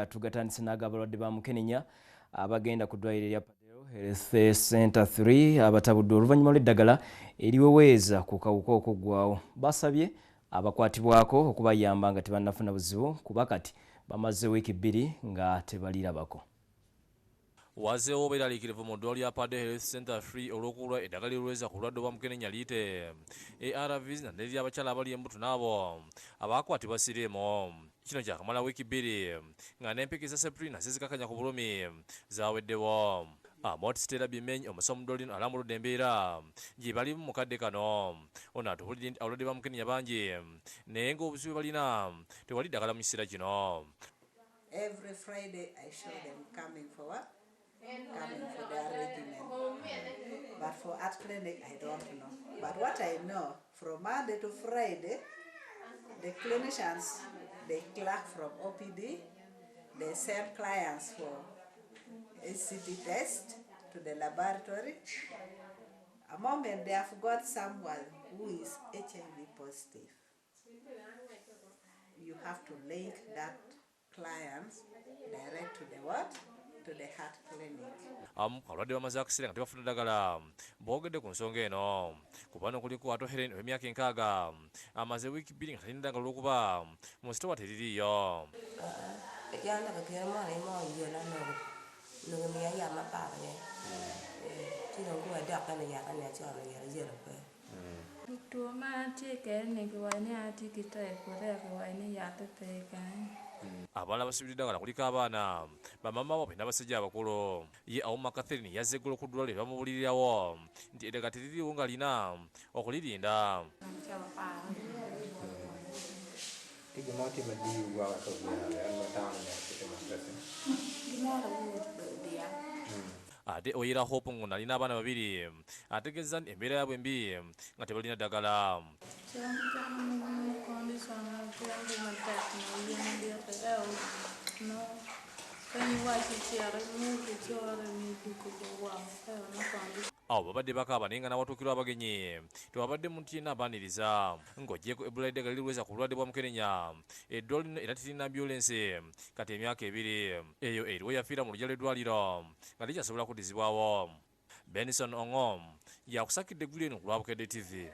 nga tugatandise n'ag'abalwadde ba Mukenenya abagenda ku ddwaliro lya Health Center 3 abatabuddwa oluvannyuma lw'eddagala eriweweeza ku kawuka okuggwaawo. Basabye abakwatibwako okubayamba nga tebannafuna buzibu kuba kati bamaze wiiki 2 nga tebalirabako. Wazeewo obeeraliikirivu mu ddwaliro lya Padde Health Center 3 olw'okulwa eddagala eriweweeza ku bulwadde bwa Mukenenya liyite ARVs na n'eri abakyala abali embuto n'abo abakwatibwa sirimu. Kino kyakamala wiiki 2 nga n'empiki za Seprina zizikakanya ku bulumi zaweddewo. Stella Bimenyi omusomo Dolin alambuludde embeera gye bali mu kadde kano. Ono atubuulidde nti abalwadde ba Mukenenya bangi naye ng'obuzibu balina tewali ddagala mu kiseera kino. Every Friday I show them coming for what? Coming for their regimen. But for at clinic I don't know. But what I know, from Monday to Friday, the clinicians, they clerk from OPD, they send clients for ACT test to the laboratory. A moment they have got someone who is HIV positive. You have to link that client direct to the what? To the heart clinic. Abalwadde bamaze akaseera nga tebafuna ddagala boogedde ku nsonga eno. Ku bano kuliko Ato Helen w'emyaka 6 amaze wiiki 2 nga talina ddagala olw'okuba mu sitowa teririyo. Abalala basubiridde ddagala kuliko abaana bamama baabwe n'abasajja abakulu. Ye Awuma Catherine yazze eggulo ku ddwaliro bamubulirirawo nti eddagala teririiwo ng'alina okulirinda. Ate Oyera Hope Ngunda alina abaana 2 ategeeza nti embeera yaabwe mbi nga tebalina ddagala. Awo babadde bakaaba naye nga n'awatuukirwa abagenyi tewabadde muntu yenna abaaniriza. Ng'oggyeko ebbula eddagala eriweweeza ku bulwadde bwa Mukenenya, eddwaliro lino era terina ambyulensi kati emyaka 2 eyo eriwo yafiira mu luggya lw'eddwaliro nga likyasobola kuddizibwawo. Benson Ongom yakusakidde eggulu eno ku lwa Bukedde TV.